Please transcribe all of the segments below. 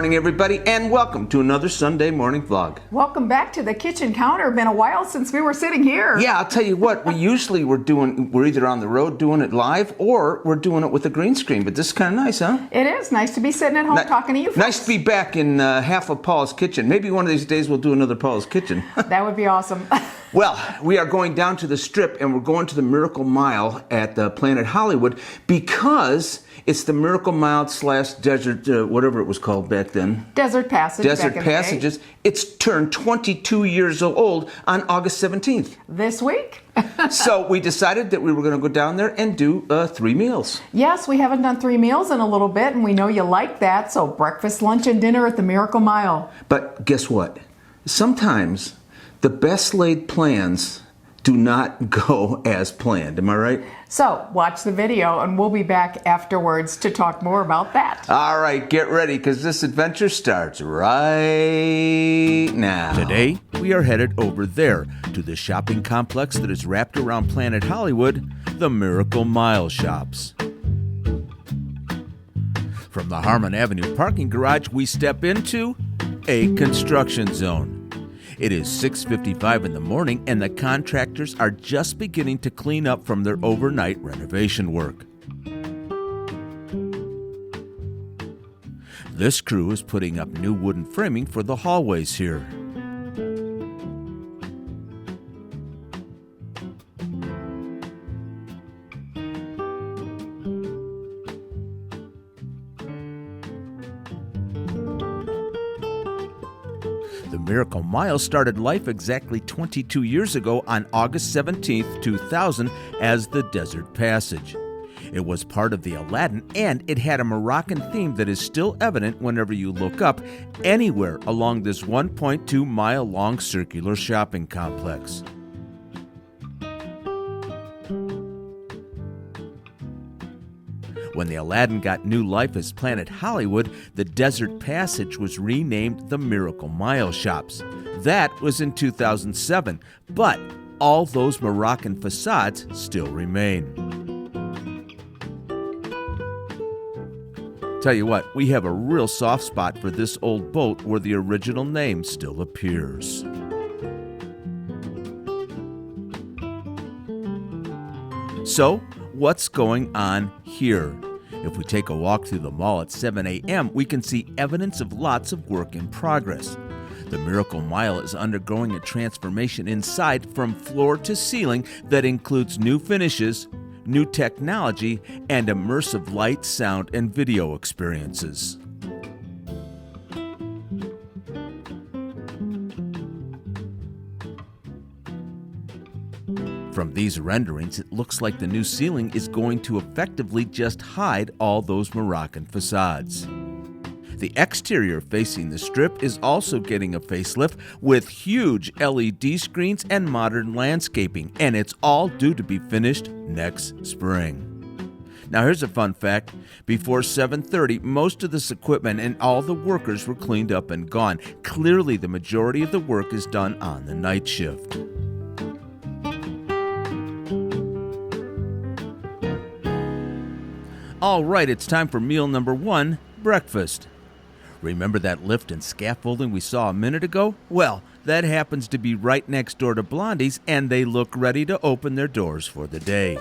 morning, everybody, and welcome to another Sunday morning vlog. Welcome back to the kitchen counter. Been a while since we were sitting here. Yeah, I'll tell you what, we're either on the road doing it live or we're doing it with a green screen, but this is kind of nice, huh? It is nice to be sitting at home talking to you folks. Nice to be back in half of Paul's kitchen. Maybe one of these days we'll do another Paul's kitchen. That would be awesome. Well, we are going down to the Strip and we're going to the Miracle Mile at Planet Hollywood because it's the Miracle Mile / Desert, whatever it was called back then. Desert Passage. Desert Passages. It's turned 22 years old on August 17th. This week? So we decided that we were going to go down there and do 3 meals. Yes, we haven't done 3 meals in a little bit, and we know you like that, so breakfast, lunch, and dinner at the Miracle Mile. But guess what? Sometimes the best laid plans do not go as planned. Am I right? So watch the video and we'll be back afterwards to talk more about that. All right, get ready because this adventure starts right now. Today, we are headed over there to the shopping complex that is wrapped around Planet Hollywood, the Miracle Mile shops. From the Harmon Avenue parking garage, we step into a construction zone. It is 6:55 in the morning and the contractors are just beginning to clean up from their overnight renovation work. This crew is putting up new wooden framing for the hallways here. The Miracle Mile started life exactly 22 years ago on August 17, 2000 as the Desert Passage. It was part of the Aladdin and it had a Moroccan theme that is still evident whenever you look up anywhere along this 1.2 mile long circular shopping complex. When the Aladdin got new life as Planet Hollywood, the Desert Passage was renamed the Miracle Mile Shops. That was in 2007, but all those Moroccan facades still remain. Tell you what, we have a real soft spot for this old boat where the original name still appears. So, what's going on here? If we take a walk through the mall at 7 a.m., we can see evidence of lots of work in progress. The Miracle Mile is undergoing a transformation inside from floor to ceiling that includes new finishes, new technology, and immersive light, sound, and video experiences. From these renderings, it looks like the new ceiling is going to effectively just hide all those Moroccan facades. The exterior facing the Strip is also getting a facelift with huge LED screens and modern landscaping, and it's all due to be finished next spring. Now here's a fun fact. Before 7:30, most of this equipment and all the workers were cleaned up and gone. Clearly, the majority of the work is done on the night shift. All right, it's time for meal number 1, breakfast. Remember that lift and scaffolding we saw a minute ago? Well, that happens to be right next door to Blondies, and they look ready to open their doors for the day.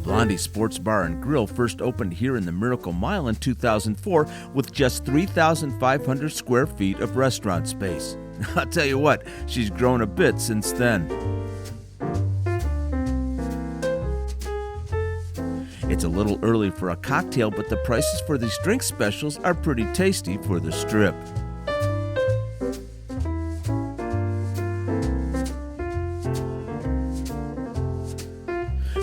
Blondie's Sports Bar and Grill first opened here in the Miracle Mile in 2004 with just 3,500 square feet of restaurant space. I'll tell you what, she's grown a bit since then. It's a little early for a cocktail, but the prices for these drink specials are pretty tasty for the Strip.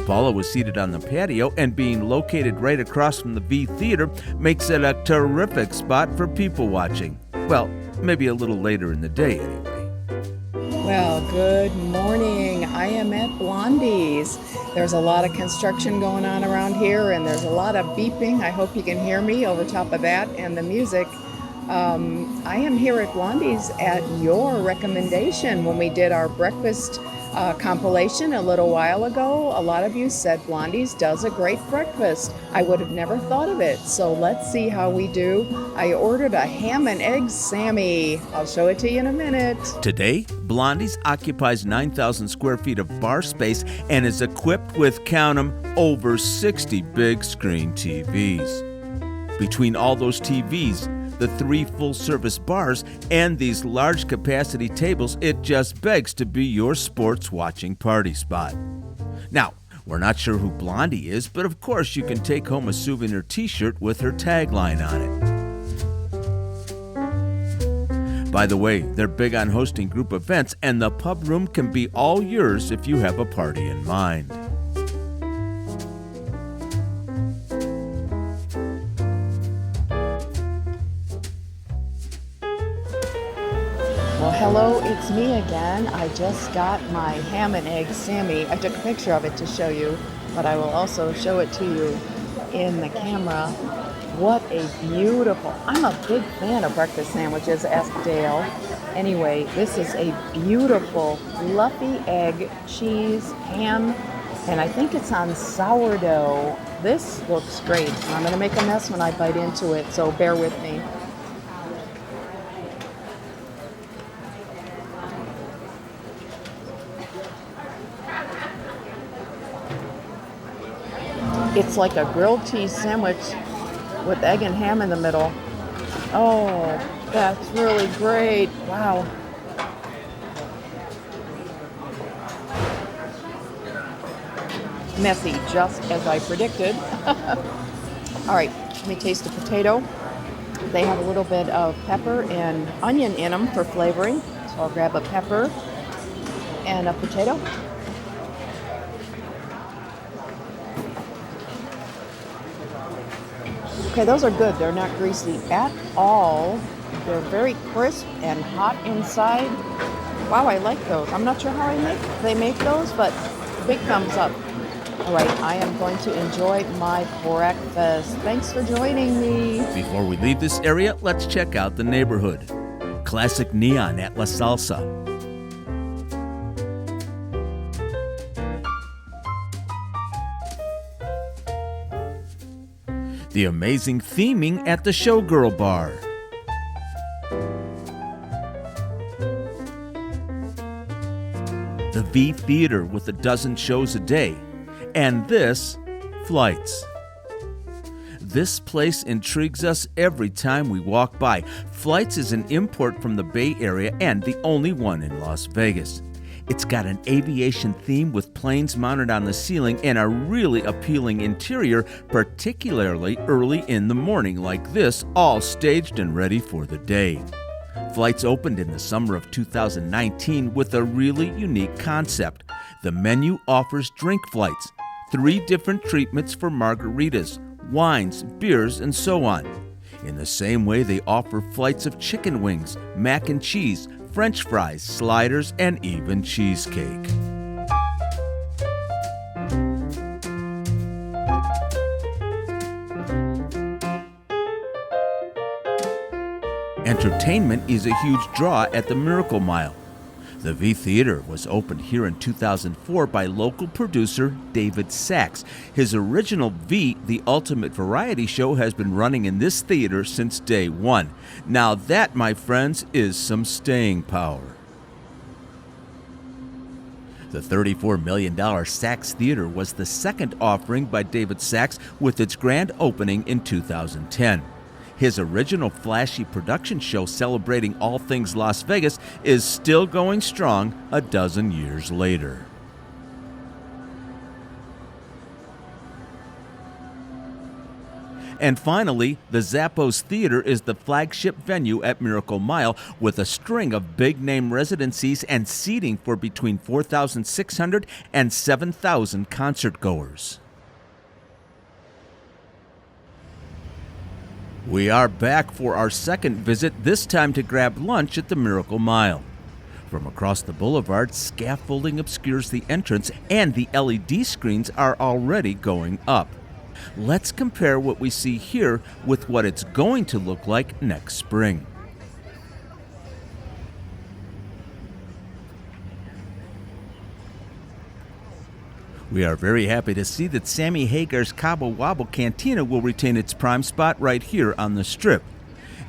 Paula was seated on the patio, and being located right across from the V Theater makes it a terrific spot for people watching. Well, maybe a little later in the day anyway. Well, good morning. I am at Blondies. There's a lot of construction going on around here, and there's a lot of beeping. I hope you can hear me over top of that and the music. I am here at Blondies at your recommendation when we did our breakfast compilation a little while ago. A lot of you said Blondies does a great breakfast. I would have never thought of it, so let's see how we do. I ordered a ham and egg Sammy. I'll show it to you in a minute. Today, Blondies occupies 9,000 square feet of bar space and is equipped with, count 'em, over 60 big screen TVs. Between all those TVs, the 3 full-service bars, and these large capacity tables, it just begs to be your sports watching party spot. Now, we're not sure who Blondie is, but of course you can take home a souvenir t-shirt with her tagline on it. By the way, they're big on hosting group events, and the pub room can be all yours if you have a party in mind. Well, hello, it's me again. I just got my ham and egg Sammy. I took a picture of it to show you, but I will also show it to you in the camera. What a beautiful, I'm a big fan of breakfast sandwiches, ask Dale. Anyway, this is a beautiful, fluffy egg, cheese, ham, and I think it's on sourdough. This looks great. I'm gonna make a mess when I bite into it, so bear with me. It's like a grilled cheese sandwich with egg and ham in the middle. Oh, that's really great. Wow. Messy, just as I predicted. All right, let me taste the potato. They have a little bit of pepper and onion in them for flavoring. So I'll grab a pepper and a potato. Okay, those are good. They're not greasy at all. They're very crisp and hot inside. Wow, I like those. I'm not sure how they make those, but big thumbs up. All right, I am going to enjoy my breakfast. Thanks for joining me. Before we leave this area, let's check out the neighborhood. Classic neon at La Salsa. The amazing theming at the Showgirl Bar. The V Theater with a dozen shows a day. And this, Flights. This place intrigues us every time we walk by. Flights is an import from the Bay Area and the only one in Las Vegas. It's got an aviation theme with planes mounted on the ceiling and a really appealing interior, particularly early in the morning like this, all staged and ready for the day. Flights opened in the summer of 2019 with a really unique concept. The menu offers drink flights, 3 different treatments for margaritas, wines, beers, and so on. In the same way, they offer flights of chicken wings, mac and cheese, French fries, sliders, and even cheesecake. Entertainment is a huge draw at the Miracle Mile. The V Theater was opened here in 2004 by local producer David Sachs. His original V, The Ultimate Variety Show, has been running in this theater since day one. Now that, my friends, is some staying power. The $34 million Sachs Theater was the second offering by David Sachs with its grand opening in 2010. His original flashy production show celebrating all things Las Vegas is still going strong a dozen years later. And finally, the Zappos Theater is the flagship venue at Miracle Mile with a string of big-name residencies and seating for between 4,600 and 7,000 concertgoers. We are back for our second visit, this time to grab lunch at the Miracle Mile. From across the boulevard, scaffolding obscures the entrance and the LED screens are already going up. Let's compare what we see here with what it's going to look like next spring. We are very happy to see that Sammy Hagar's Cabo Wabo Cantina will retain its prime spot right here on the Strip.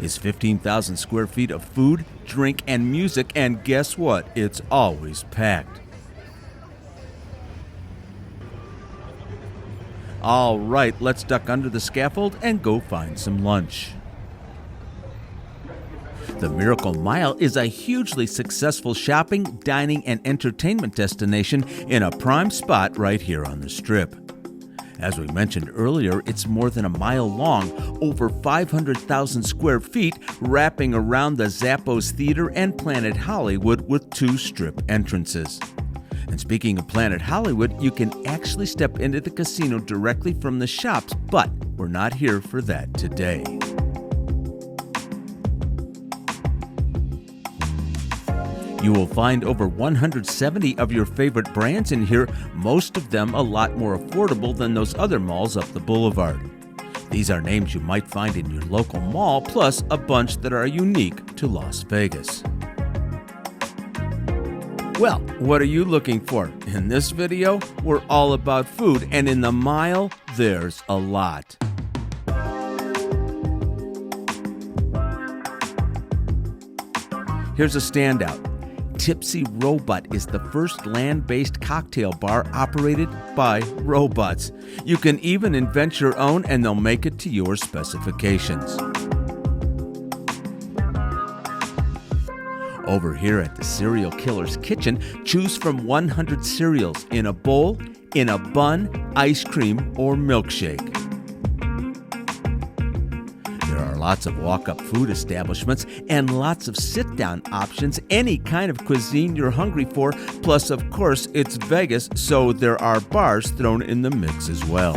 It's 15,000 square feet of food, drink, and music, and guess what? It's always packed. All right, let's duck under the scaffold and go find some lunch. The Miracle Mile is a hugely successful shopping, dining, and entertainment destination in a prime spot right here on the Strip. As we mentioned earlier, it's more than a mile long, over 500,000 square feet, wrapping around the Zappos Theater and Planet Hollywood with 2 Strip entrances. And speaking of Planet Hollywood, you can actually step into the casino directly from the shops, but we're not here for that today. You will find over 170 of your favorite brands in here, most of them a lot more affordable than those other malls up the boulevard. These are names you might find in your local mall, plus a bunch that are unique to Las Vegas. Well, what are you looking for? In this video, we're all about food, and in the mile, there's a lot. Here's a standout. Tipsy Robot is the first land-based cocktail bar operated by robots. You can even invent your own and they'll make it to your specifications. Over here at the Cereal Killer's Kitchen, choose from 100 cereals in a bowl, in a bun, ice cream, or milkshake. There are lots of walk-up food establishments and lots of sit-down options, any kind of cuisine you're hungry for. Plus, of course, it's Vegas, so there are bars thrown in the mix as well.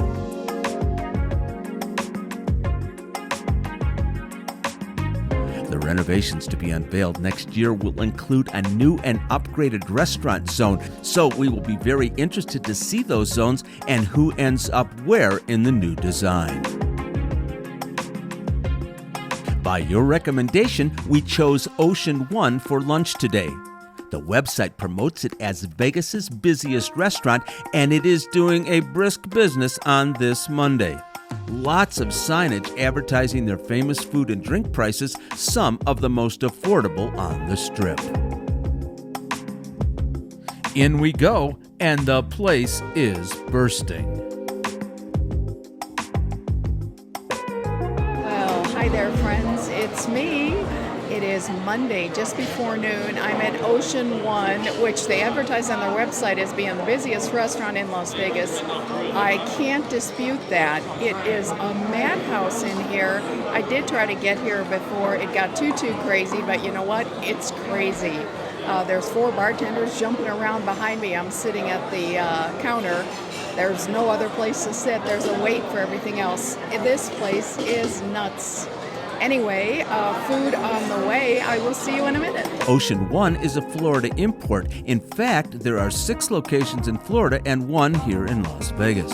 The renovations to be unveiled next year will include a new and upgraded restaurant zone, so we will be very interested to see those zones and who ends up where in the new design. By your recommendation, we chose Ocean One for lunch today. The website promotes it as Vegas's busiest restaurant, and it is doing a brisk business on this Monday. Lots of signage advertising their famous food and drink prices, some of the most affordable on the Strip. In we go, and the place is bursting. Hi there, friends. It's me. It is Monday, just before noon. I'm at Ocean One, which they advertise on their website as being the busiest restaurant in Las Vegas. I can't dispute that. It is a madhouse in here. I did try to get here before it got too crazy, but you know what? It's crazy. There's 4 bartenders jumping around behind me. I'm sitting at the counter. There's no other place to sit. There's a wait for everything else. This place is nuts. Anyway, food on the way. I will see you in a minute. Ocean One is a Florida import. In fact, there are 6 locations in Florida and 1 here in Las Vegas.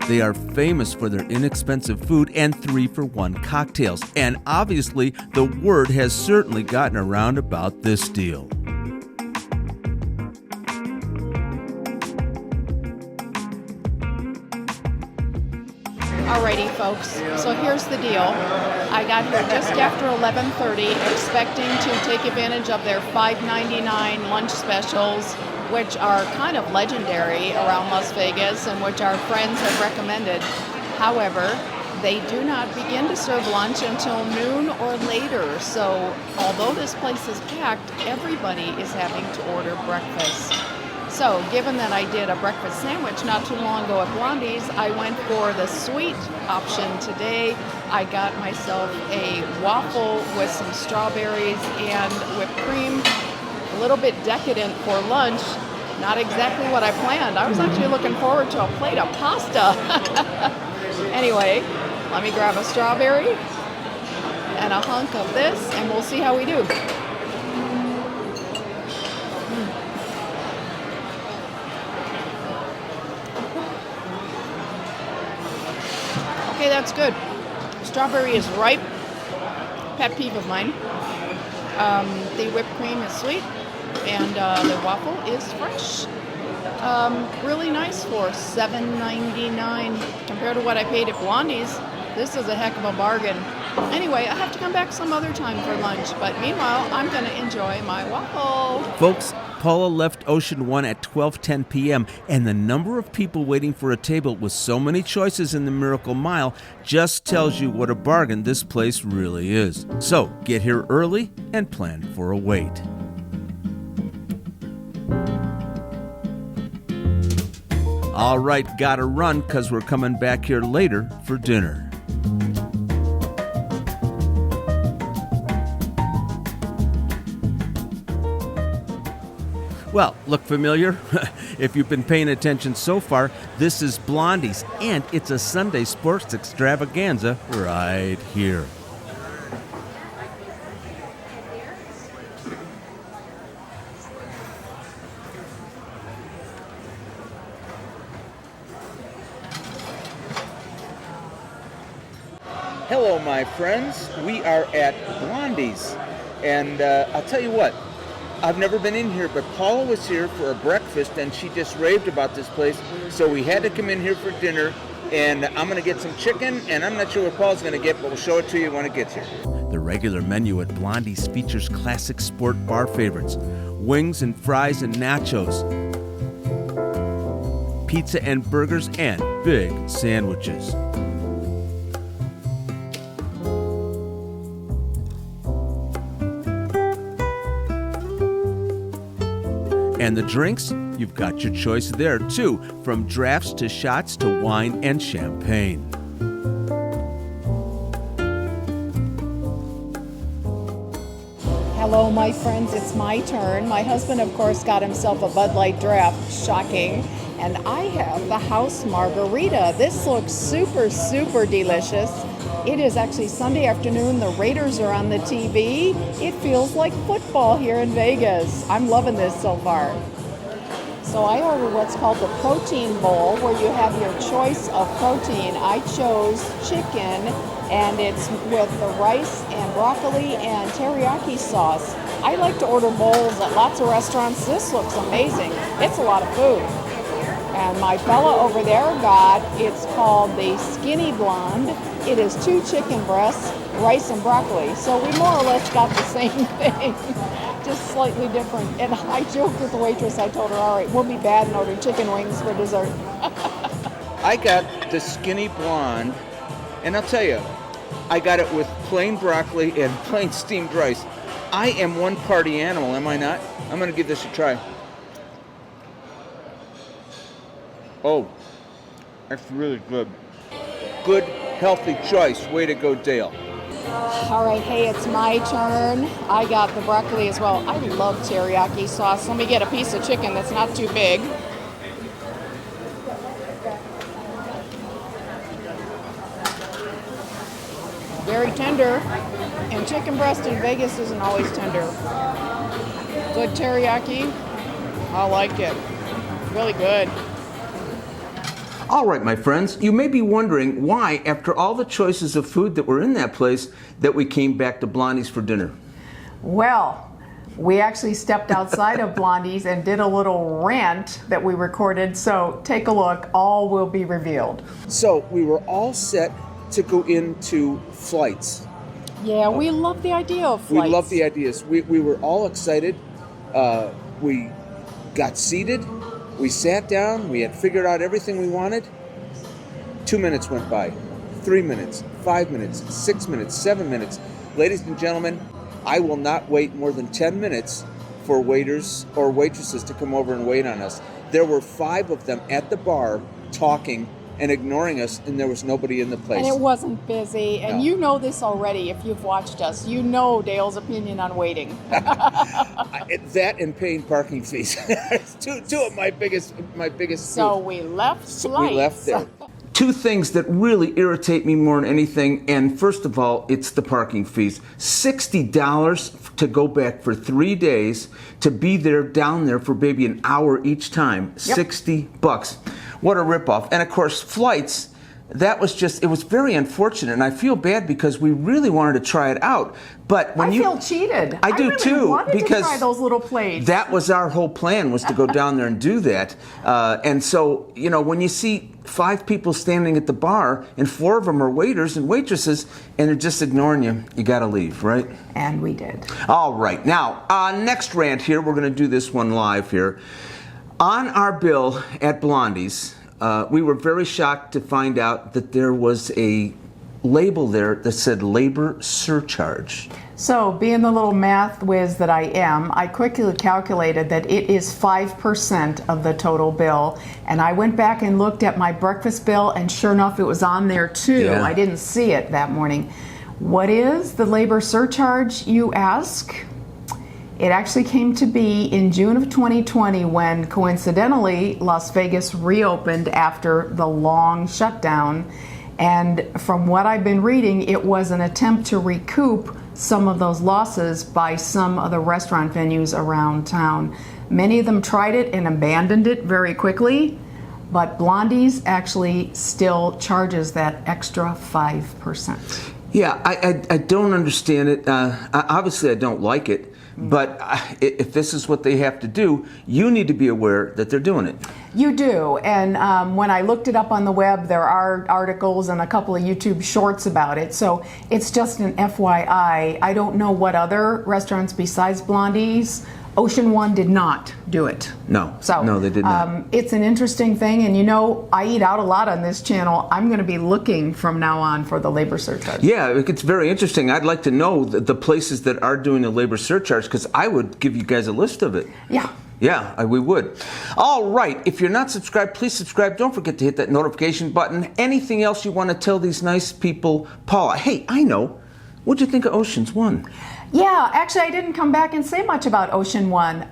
They are famous for their inexpensive food and 3-for-1 cocktails. And obviously, the word has certainly gotten around about this deal. Alrighty, folks, so here's the deal. I got here just after 11:30, expecting to take advantage of their $5.99 lunch specials, which are kind of legendary around Las Vegas and which our friends have recommended. However, they do not begin to serve lunch until noon or later, so although this place is packed, everybody is having to order breakfast. So, given that I did a breakfast sandwich not too long ago at Blondies, I went for the sweet option today. I got myself a waffle with some strawberries and whipped cream. A little bit decadent for lunch. Not exactly what I planned. I was actually looking forward to a plate of pasta. Anyway, let me grab a strawberry and a hunk of this, and we'll see how we do. Okay, that's good. Strawberry is ripe. Pet peeve of mine. The whipped cream is sweet. and the waffle is fresh. Really nice for $7.99 compared to what I paid at Blondies. This is a heck of a bargain. Anyway, I have to come back some other time for lunch, but meanwhile, I'm going to enjoy my waffle. Folks, Paula left Ocean One at 12:10 p.m., and the number of people waiting for a table with so many choices in the Miracle Mile just tells you what a bargain this place really is. So get here early and plan for a wait. All right, gotta run because we're coming back here later for dinner. Well, look familiar? If you've been paying attention so far, this is Blondies, and it's a Sunday sports extravaganza right here. Hello, my friends. We are at Blondies, and I'll tell you what, I've never been in here, but Paula was here for a breakfast, and she just raved about this place, so we had to come in here for dinner, and I'm going to get some chicken, and I'm not sure what Paula's going to get, but we'll show it to you when it gets here. The regular menu at Blondies features classic sport bar favorites, wings and fries and nachos, pizza and burgers, and big sandwiches. And the drinks? You've got your choice there too, from drafts to shots to wine and champagne. Hello, my friends, it's my turn. My husband, of course, got himself a Bud Light draft, shocking, and I have the house margarita. This looks super, super delicious. It is actually Sunday afternoon. The Raiders are on the TV. It feels like football here in Vegas. I'm loving this so far. So I ordered what's called the protein bowl, where you have your choice of protein. I chose chicken, and it's with the rice and broccoli and teriyaki sauce. I like to order bowls at lots of restaurants. This looks amazing. It's a lot of food. And my fella over there got, it's called the Skinny Blonde. It is 2 chicken breasts, rice and broccoli. So we more or less got the same thing, just slightly different. And I joked with the waitress, I told her, all right, we'll be bad and order chicken wings for dessert. I got the Skinny Blonde, and I'll tell you, I got it with plain broccoli and plain steamed rice. I am one party animal, am I not? I'm going to give this a try. Oh, that's really good. Good, healthy choice. Way to go, Dale. All right, hey, it's my turn. I got the broccoli as well. I love teriyaki sauce. Let me get a piece of chicken that's not too big. Very tender, and chicken breast in Vegas isn't always tender. Good teriyaki. I like it. Really good. All right, my friends, you may be wondering why, after all the choices of food that were in that place, that we came back to Blondies for dinner. Well, we actually stepped outside of Blondies and did a little rant that we recorded, so take a look. All will be revealed. So we were all set to go into flights. Yeah, we love the idea of flights. We love the ideas. We were all excited. We got seated. We sat down, we had figured out everything we wanted. 2 minutes went by, 3 minutes, 5 minutes, 6 minutes, 7 minutes. Ladies and gentlemen, I will not wait more than 10 minutes for waiters or waitresses to come over and wait on us. There were 5 of them at the bar talking and ignoring us, and there was nobody in the place. And it wasn't busy. And No. You know this already if you've watched us. You know Dale's opinion on waiting. That and paying parking fees. two of my biggest So fears. we left So flights. we left there. 2 things that really irritate me more than anything, and first of all, it's the parking fees. $60 to go back for 3 days, to be there, down there for maybe an hour each time. Yep. $60. What a ripoff. And of course, flights, that was just, it was very unfortunate, and I feel bad because we really wanted to try it out. But when I feel cheated. I do really too, wanted because to try those little plates. that was our whole plan, was to go down there and do that. And so, you know, when you see 5 people standing at the bar and 4 of them are waiters and waitresses and they're just ignoring you, you got to leave, right? And we did. All right. Now, next rant here, we're going to do this one live here. On our bill at Blondies, we were very shocked to find out that there was a label there that said labor surcharge. So, being the little math whiz that I am, I quickly calculated that it is 5% of the total bill. And I went back and looked at my breakfast bill, and sure enough, it was on there too. Yeah. I didn't see it that morning. What is the labor surcharge, you ask? It actually came to be in June of 2020 when, coincidentally, Las Vegas reopened after the long shutdown. And from what I've been reading, it was an attempt to recoup some of those losses by some of the restaurant venues around town. Many of them tried it and abandoned it very quickly, but Blondies actually still charges that extra 5%. Yeah, I don't understand it. Obviously, I don't like it. But if this is what they have to do, you need to be aware that they're doing it. You do, and when I looked it up on the web, there are articles and a couple of YouTube shorts about it. So it's just an FYI. I don't know what other restaurants besides Blondies. Ocean One did not do it. No, So no, they did not. It's an interesting thing, and you know, I eat out a lot on this channel. I'm going to be looking from now on for the labor surcharge. Yeah, it's very interesting. I'd like to know the places that are doing the labor surcharge, because I would give you guys a list of it. Yeah. Yeah, we would. All right, if you're not subscribed, please subscribe. Don't forget to hit that notification button. Anything else you want to tell these nice people? Paula, hey, I know. What'd you think of Ocean's One? Yeah, actually, I didn't come back and say much about Ocean One.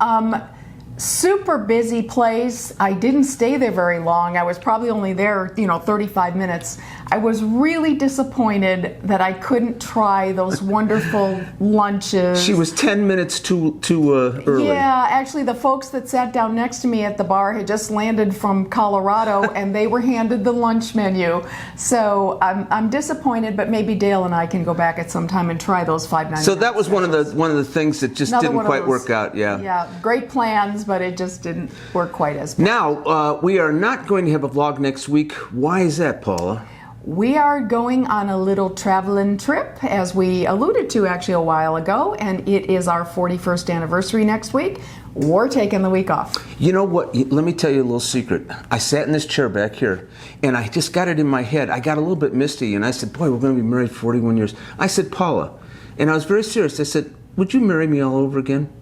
Super busy place. I didn't stay there very long. I was probably only there, 35 minutes. I was really disappointed that I couldn't try those wonderful lunches. She was 10 minutes too early. Yeah, actually, the folks that sat down next to me at the bar had just landed from Colorado, and they were handed the lunch menu. So I'm disappointed, but maybe Dale and I can go back at some time and try those $5.99. So that was one of the things that just Another didn't one of quite those. work out. Yeah. Yeah, great plans, but it just didn't work quite as well. Now, we are not going to have a vlog next week. Why is that, Paula? We are going on a little traveling trip, as we alluded to actually a while ago, and it is our 41st anniversary next week. We're taking the week off. You know what? Let me tell you a little secret. I sat in this chair back here, and I just got it in my head. I got a little bit misty, and I said, boy, we're going to be married 41 years. I said, Paula, and I was very serious. I said, would you marry me all over again?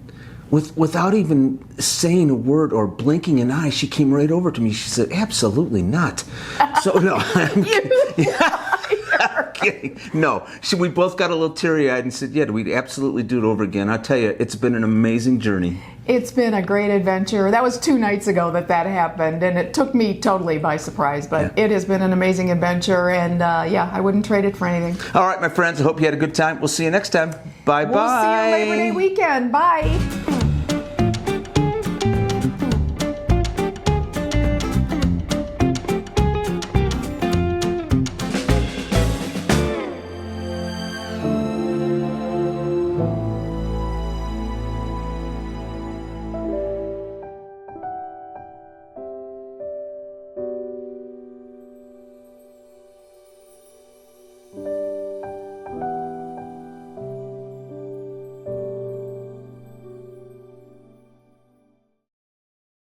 Without even saying a word or blinking an eye, she came right over to me. She said, absolutely not. So, no. I'm kidding. No. We both got a little teary-eyed and said, yeah, we'd absolutely do it over again. I tell you, it's been an amazing journey. It's been a great adventure. That was 2 nights ago that happened, and it took me totally by surprise, but It has been an amazing adventure, and I wouldn't trade it for anything. All right, my friends, I hope you had a good time. We'll see you next time. Bye-bye. We'll see you Labor Day weekend. Bye.